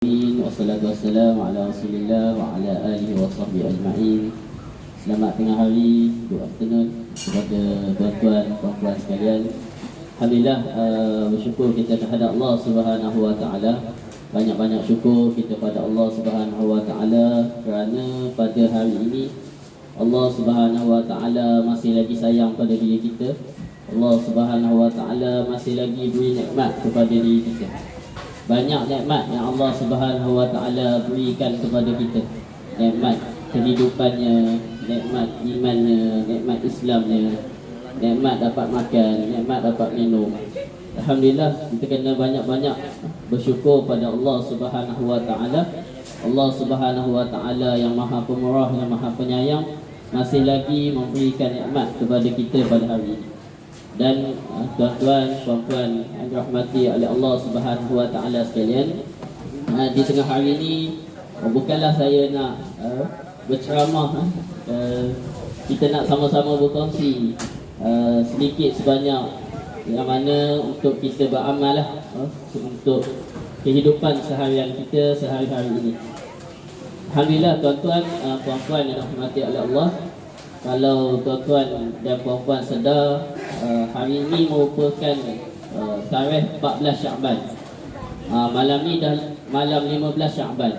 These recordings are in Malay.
Wassalatu wassalamu ala rasulillah wa ala alihi wa sahbihi ajma'in. Selamat tengah hari, good afternoon kepada tuan-tuan, puan-puan sekalian. Alhamdulillah, bersyukur kita kepada Allah Subhanahu wa taala. Banyak-banyak syukur kita pada Allah Subhanahu wa taala kerana pada hari ini Allah Subhanahu wa taala masih lagi sayang pada diri kita. Allah Subhanahu wa taala masih lagi beri nikmat kepada diri kita. Banyak nikmat yang Allah Subhanahu wa taala berikan kepada kita. Nikmat kehidupannya, nikmat imannya, nikmat Islamnya, nikmat dapat makan, nikmat dapat minum. Alhamdulillah, kita kena banyak-banyak bersyukur pada Allah Subhanahu wa taala. Allah Subhanahu wa taala yang Maha Pemurah, yang Maha Penyayang masih lagi memberikan nikmat kepada kita pada hari ini. Dan tuan-tuan, puan-puan yang dirahmati oleh Allah Subhanahu wa taala sekalian, di tengah hari ini bukanlah saya nak berceramah, kita nak sama-sama berkongsi sedikit sebanyak yang mana untuk kita beramal lah, untuk kehidupan seharian kita sehari-hari ini. Alhamdulillah tuan-tuan, puan-puan yang dirahmati oleh Allah, kalau tuan-tuan dan puan-puan sedar, hari ini merupakan tarikh 14 Syaban. Malam ni dah malam 15 Syaban.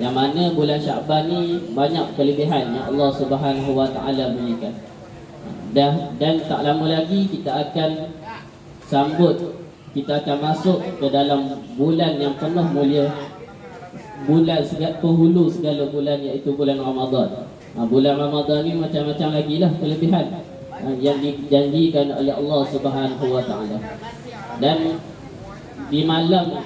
Yang mana bulan Syaban ni banyak kelebihan yang Allah Subhanahu wa taala berikan. Dan tak lama lagi kita akan masuk ke dalam bulan yang penuh mulia, bulan penghulu segala bulan, iaitu bulan Ramadan. Bulan Ramadan ni macam-macam lagi lah kelebihan yang dijanjikan oleh Allah Subhanahu wa taala. Dan di malam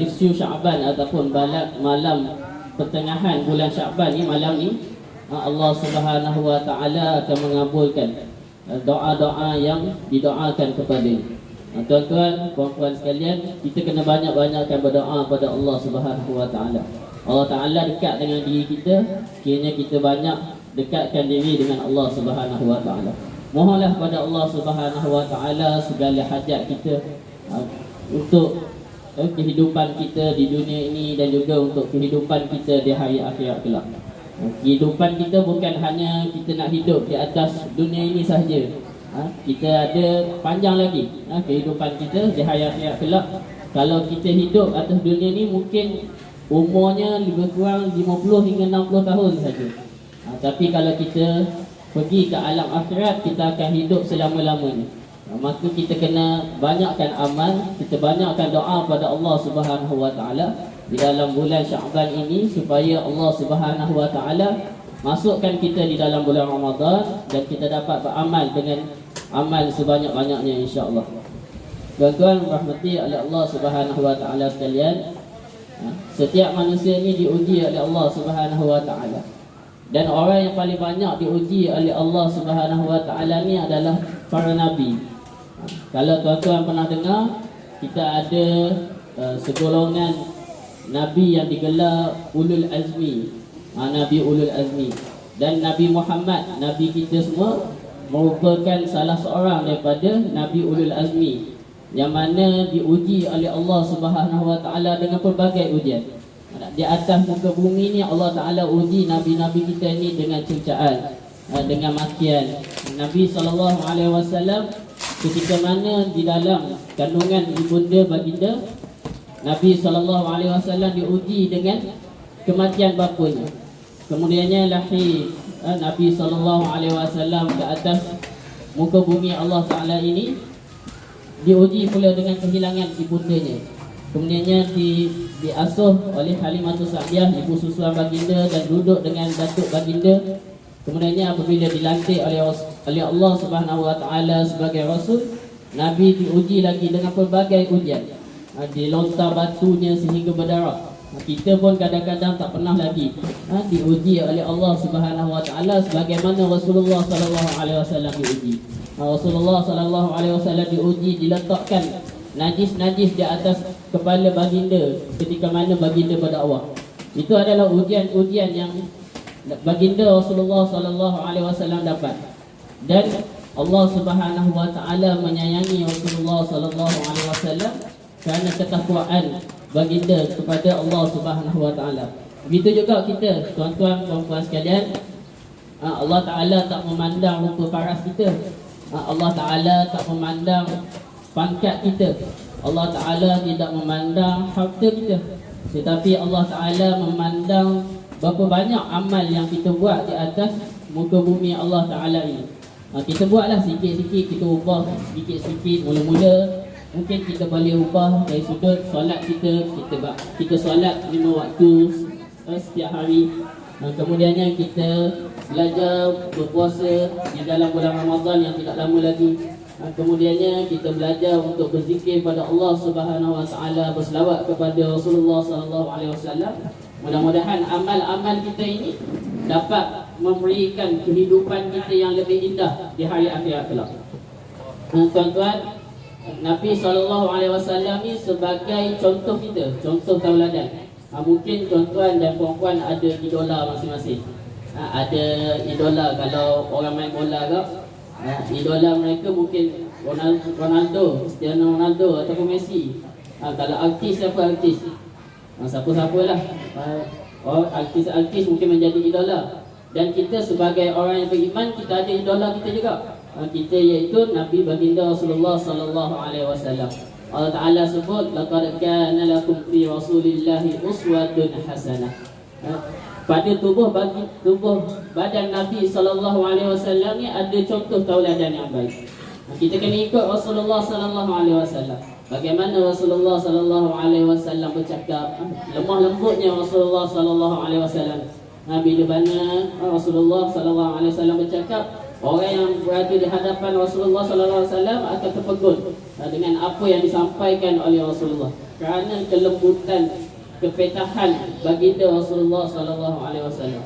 nisfu Syaban ataupun malam pertengahan bulan Syaban ni, malam ni Allah Subhanahu wa taala akan mengabulkan doa-doa yang didoakan kepada-Nya. Tuan-tuan, puan-puan sekalian, kita kena banyak-banyakkan berdoa pada Allah Subhanahu wa taala. Allah Ta'ala dekat dengan diri kita, sekiranya kita banyak dekatkan diri dengan Allah Subhanahu wa ta'ala. Mohonlah pada Allah Subhanahu wa ta'ala segala hajat kita, untuk kehidupan kita di dunia ini dan juga untuk kehidupan kita di hari akhirat kelak. Kehidupan kita bukan hanya kita nak hidup di atas dunia ini sahaja. Kita ada panjang lagi kehidupan kita di hari akhirat kelak. Kalau kita hidup atas dunia ini mungkin umurnya lebih kurang 50 hingga 60 tahun saja. Tapi kalau kita pergi ke alam akhirat, kita akan hidup selama-lamanya. Maka kita kena banyakkan amal, kita banyakkan doa pada Allah Subhanahu wa taala di dalam bulan Syaban ini, supaya Allah Subhanahu wa taala masukkan kita di dalam bulan Ramadan dan kita dapat beramal dengan amal sebanyak-banyaknya, insya-Allah. Tuan-tuan rahmati oleh Allah Subhanahu wa taala sekalian, setiap manusia ni diuji oleh Allah Subhanahu wa taala. Dan orang yang paling banyak diuji oleh Allah Subhanahu wa taala ni adalah para nabi. Kalau tuan-tuan pernah dengar, kita ada segolongan nabi yang digelar ulul azmi, nabi ulul azmi. Dan Nabi Muhammad, nabi kita semua, merupakan salah seorang daripada nabi ulul azmi, yang mana diuji oleh Allah Subhanahu wa taala dengan pelbagai ujian. Di atas muka bumi ni Allah Taala uji nabi-nabi kita ni dengan cercaan, dengan makian. Nabi SAW ketika mana di dalam kandungan ibunda baginda, Nabi SAW diuji dengan kematian bapanya. Kemudiannya lahir Nabi SAW ke atas muka bumi Allah Taala ini, diuji pula dengan kehilangan ibundanya. Kemudiannya diasuh oleh Halimatus Sa'diyah, ibu susuan baginda, dan duduk dengan datuk baginda. Kemudiannya apabila dilantik oleh Allah Subhanahu wa taala sebagai rasul, Nabi diuji lagi dengan pelbagai ujian. Dilontar batunya sehingga berdarah. Kita pun kadang-kadang tak pernah lagi diuji oleh Allah Subhanahu wa taala sebagaimana Rasulullah sallallahu alaihi wasallam diuji. Rasulullah sallallahu alaihi wasallam diuji, diletakkan najis-najis di atas kepala baginda ketika mana baginda berdakwah. Itu adalah ujian-ujian yang baginda Rasulullah sallallahu alaihi wasallam dapat. Dan Allah Subhanahu wa taala menyayangi Rasulullah sallallahu alaihi wasallam kerana ketakwaan baginda kepada Allah Subhanahu Wa Taala. Begitu juga kita, tuan-tuan puan-puan sekalian, Allah Taala tak memandang rupa paras kita. Allah Taala tak memandang pangkat kita. Allah Taala tidak memandang harta kita. Tetapi Allah Taala memandang berapa banyak amal yang kita buat di atas muka bumi Allah Taala ini. Kita buatlah sikit-sikit, kita ubah sikit-sikit mula-mula. Mungkin kita boleh ubah dari sudut solat kita solat 5 waktu setiap hari. Kemudiannya kita belajar berpuasa di dalam bulan Ramadan yang tidak lama lagi. Kemudiannya kita belajar untuk berzikir pada Allah Subhanahu Wa Taala, berselawat kepada Rasulullah Sallallahu Alaihi Wasallam. Mudah-mudahan amal-amal kita ini dapat memberikan kehidupan kita yang lebih indah di hari akhirat kelak. Tuan-tuan, Nabi SAW ni sebagai contoh kita, contoh tauladan. Mungkin tuan-tuan dan puan-puan ada idola masing-masing. Ada idola kalau orang main bola ke, idola mereka mungkin Ronaldo, Cristiano Ronaldo ataupun Messi. Kalau artis, siapa artis? Siapa-siapalah. Artis-artis mungkin menjadi idola. Dan kita sebagai orang yang beriman, kita ada idola kita juga. Kita iaitu Nabi baginda Rasulullah sallallahu alaihi wasallam. Allah Taala sebut laqad kana lakum fi rasulillahi uswatun hasanah. Pada tubuh badan Nabi sallallahu alaihi wasallam ni ada contoh tauladan yang baik. Kita kena ikut Rasulullah sallallahu alaihi wasallam. Bagaimana Rasulullah sallallahu alaihi wasallam bercakap, lemah lembutnya Rasulullah sallallahu alaihi wasallam. Bila mana Rasulullah sallallahu alaihi wasallam bercakap, orang yang berada di hadapan Rasulullah sallallahu alaihi wasallam akan terpegun dengan apa yang disampaikan oleh Rasulullah, kerana kelembutan, kepetahan baginda Rasulullah sallallahu alaihi wasallam.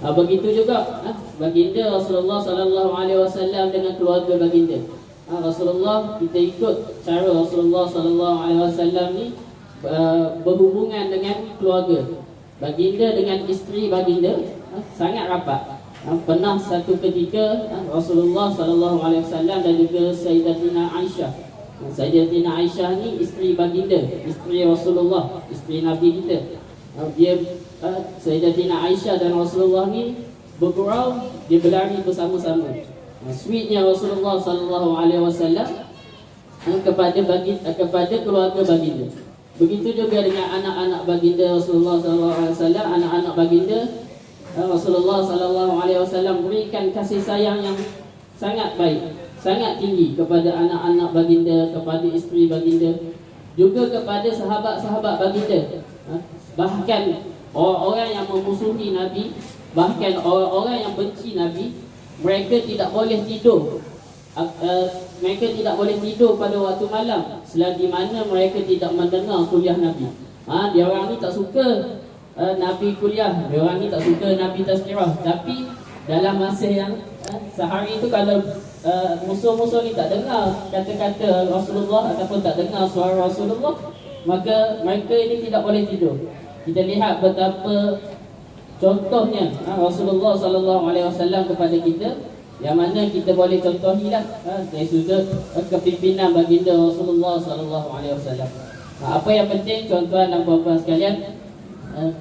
Begitu juga baginda Rasulullah sallallahu alaihi wasallam dengan keluarga baginda. Rasulullah, kita ikut cara Rasulullah sallallahu alaihi wasallam ni berhubungan dengan keluarga. Baginda dengan isteri baginda sangat rapat. Pernah satu ketika Rasulullah sallallahu alaihi wasallam dan juga Sayyidatina Aisyah. Sayyidatina Aisyah ni isteri baginda, isteri Rasulullah, isteri Nabi kita. Sayyidatina Aisyah dan Rasulullah ni bergurau, dia berlari bersama-sama. Sweetnya Rasulullah sallallahu alaihi wasallam kepada keluarga baginda. Begitu juga dengan anak-anak baginda Rasulullah sallallahu alaihi wasallam, anak-anak baginda Rasulullah sallallahu alaihi wasallam berikan kasih sayang yang sangat baik, sangat tinggi kepada anak-anak baginda, kepada isteri baginda, juga kepada sahabat-sahabat baginda. Bahkan orang-orang yang memusuhi Nabi, bahkan orang-orang yang benci Nabi, mereka tidak boleh tidur. Mereka tidak boleh tidur pada waktu malam selagi mana mereka tidak mendengar kuliah Nabi. Dia orang ni tak suka Nabi kuliah, dia orang ni tak suka Nabi tazkirah. Tapi dalam masa yang sehari itu, kalau musuh-musuh ni tak dengar kata-kata Rasulullah ataupun tak dengar suara Rasulullah, maka mereka ini tidak boleh tidur. Kita lihat betapa contohnya Rasulullah sallallahu alaihi wasallam kepada kita, yang mana kita boleh contohilah dari sudut kepimpinan baginda Rasulullah sallallahu alaihi wasallam. Apa yang penting tuan-tuan dan puan-puan sekalian,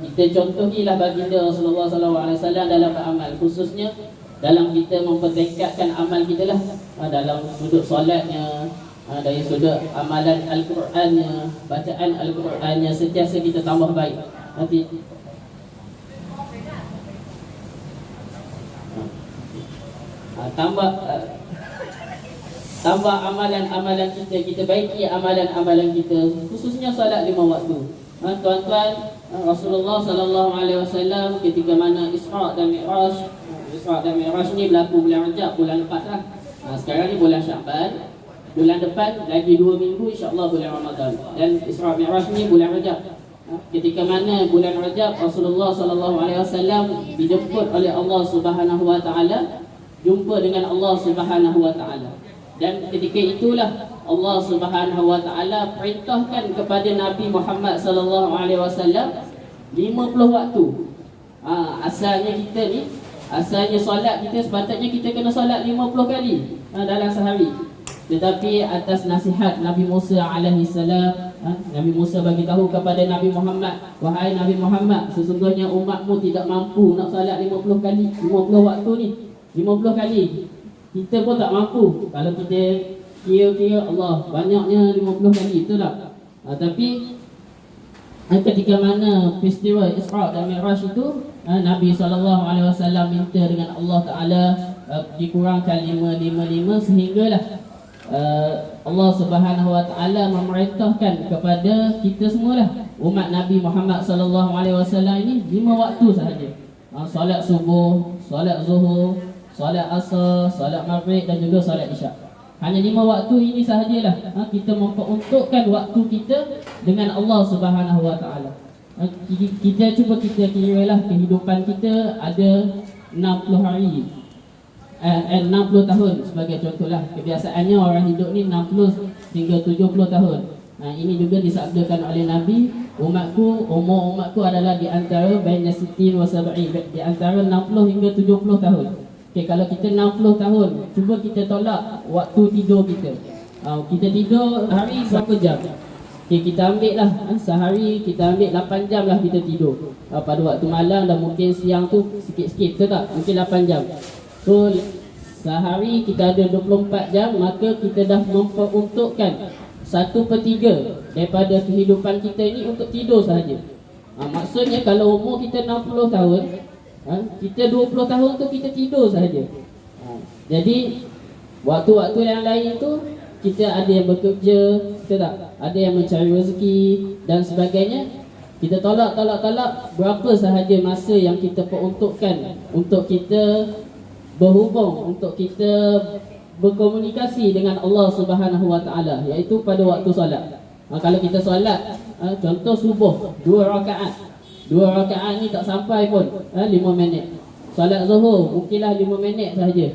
kita contohilah baginda Rasulullah sallallahu alaihi wasallam dalam beramal, khususnya dalam kita mempertingkatkan amal kita lah, dalam sudut solatnya, dari sudut amalan Al-Qurannya, bacaan Al-Qurannya, sentiasa kita tambah baik. Nanti tambah amalan-amalan kita baiki amalan-amalan kita, khususnya salat 5 waktu. Tuan-tuan, Rasulullah sallallahu alaihi wasallam ketika mana Isra dan Mi'raj ni berlaku bulan Rajab, bulan lepas lah. Sekarang ni bulan Sya'ban, bulan depan lagi 2 minggu insya-Allah bulan Ramadan, dan Isra Mi'raj ni bulan Rajab. Ketika mana bulan Rajab Rasulullah sallallahu alaihi wasallam dijemput oleh Allah Subhanahu wa taala, jumpa dengan Allah Subhanahu wa taala. Dan ketika itulah Allah Subhanahu wa taala perintahkan kepada Nabi Muhammad sallallahu alaihi wasallam 50 waktu. Asalnya kita ni, asalnya solat kita sepatutnya kita kena solat 50 kali dalam sehari. Tetapi atas nasihat Nabi Musa alaihi salam, Nabi Musa bagi tahu kepada Nabi Muhammad, wahai Nabi Muhammad, sesungguhnya umatmu tidak mampu nak solat 50 kali, 50 waktu ni, 50 kali. Kita pun tak mampu. Kalau kita kira-kira Allah banyaknya 50 kali, betul tak? Tapi ketika mana peristiwa Isra dan Mi'raj itu, Nabi SAW minta dengan Allah Ta'ala dikurangkan 555 sehinggalah Allah Subhanahu Wa Ta'ala memerintahkan kepada kita semualah umat Nabi Muhammad SAW ini 5 waktu sahaja. Solat subuh, solat zuhur, solat asar, solat maghrib dan juga solat isyak. Hanya 5 waktu ini sahajalah kita memperuntukkan waktu kita dengan Allah Subhanahu Wa Ta'ala. Kita cuba kita kiralah kehidupan kita ada 60 hari, 60 tahun sebagai contohlah. Kebiasaannya orang hidup ni 60 hingga 70 tahun. Ini juga disabdakan oleh Nabi, umur umatku adalah di antara baina 60 wa 70, di antara 60 hingga 70 tahun. Okey, kalau kita 60 tahun, cuba kita tolak waktu tidur kita. Kita tidur hari berapa jam? Okey, kita ambil lah sehari kita ambil 8 jam lah kita tidur. Pada waktu malam dan mungkin siang tu sikit-sikit, betul tak? Mungkin 8 jam. So sehari kita ada 24 jam, maka kita dah memperuntukkan 1/3 daripada kehidupan kita ini untuk tidur sahaja. Maksudnya kalau umur kita 60 tahun, kita 20 tahun tu kita tidur sahaja. Jadi waktu-waktu yang lain tu kita ada yang bekerja, betul tak? Ada yang mencari rezeki dan sebagainya. Kita tolak berapa sahaja masa yang kita peruntukkan untuk kita berhubung, untuk kita berkomunikasi dengan Allah Subhanahu Wa Ta'ala, iaitu pada waktu solat. Kalau kita solat, contoh subuh 2 rakaat. 2 rakaat ni tak sampai pun 5 minit. Solat zuhur mungkinlah 5 minit sahaja.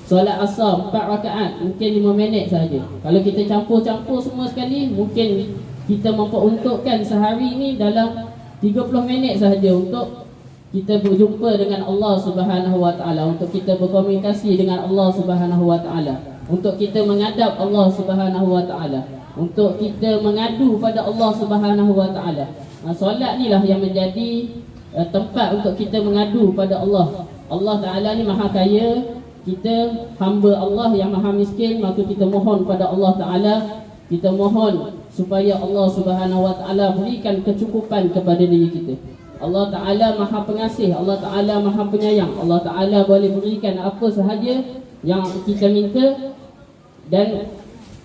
Solat asar 4 rakaat mungkin 5 minit sahaja. Kalau kita campur-campur semua sekali, mungkin kita memperuntukkan sehari ni dalam 30 minit sahaja untuk kita berjumpa dengan Allah Subhanahu Wa Ta'ala, untuk kita berkomunikasi dengan Allah Subhanahu Wa Ta'ala, untuk kita menghadap Allah Subhanahu Wa Ta'ala, untuk kita mengadu pada Allah Subhanahu Wa Ta'ala. Solat ni lah yang menjadi tempat untuk kita mengadu pada Allah. Allah Ta'ala ni maha kaya, kita hamba Allah yang maha miskin, maka kita mohon pada Allah Ta'ala, kita mohon supaya Allah Subhanahu Wa Ta'ala berikan kecukupan kepada diri kita. Allah Ta'ala maha pengasih, Allah Ta'ala maha penyayang. Allah Ta'ala boleh berikan apa sahaja yang kita minta, dan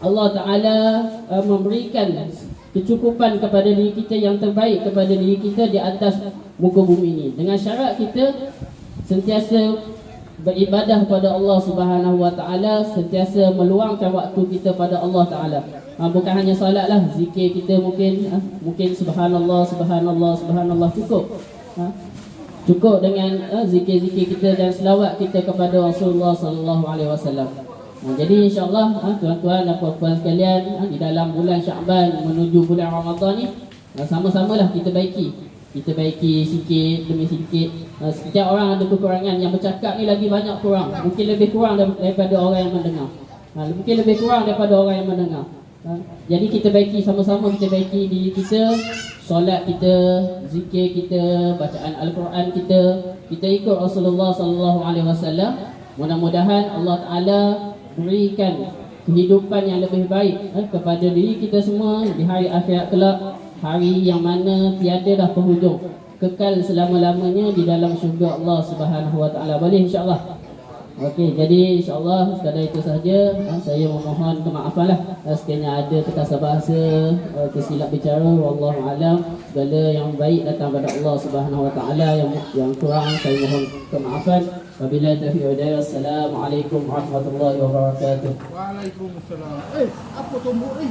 Allah Ta'ala memberikan kecukupan kepada diri kita, yang terbaik kepada diri kita di atas muka bumi ini, dengan syarat kita sentiasa beribadah kepada Allah Subhanahu Wa Ta'ala, sentiasa meluangkan waktu kita pada Allah Ta'ala. Bukan hanya solat lah, zikir kita mungkin subhanallah, subhanallah, subhanallah cukup. Cukup dengan zikir-zikir kita dan selawat kita kepada Rasulullah sallallahu alaihi wasallam. Jadi insya-Allah tuan-tuan dan puan-puan sekalian, di dalam bulan Syaban menuju bulan Ramadan ni, sama-samalah kita baiki sikit demi sikit. Setiap orang ada kekurangan, yang bercakap ni lagi banyak kurang, mungkin lebih kurang daripada orang yang mendengar. Mungkin lebih kurang daripada orang yang mendengar. Jadi kita baiki sama-sama, kita baiki diri kita, solat kita, zikir kita, bacaan Al-Quran kita ikut Rasulullah sallallahu alaihi wasallam. Mudah-mudahan Allah Ta'ala berikan kehidupan yang lebih baik kepada diri kita semua di hari akhirat kelak, hari yang mana tiada dah penghujung, kekal selama-lamanya di dalam syurga Allah Subhanahu Wa Ta'ala. Boleh insya-Allah. Okey, jadi insya-Allah sekadar itu sahaja. Saya memohon kemaafanlah sekiranya ada terkasar bahasa, tersilap bicara, wallahu alam. Segala yang baik datang daripada Allah Subhanahu Wa Ta'ala, yang kurang saya mohon kemaafan. Wabillahi taufiq wa hidayah. Assalamualaikum warahmatullahi wabarakatuh. Waalaikumsalam. Apa tombol ni?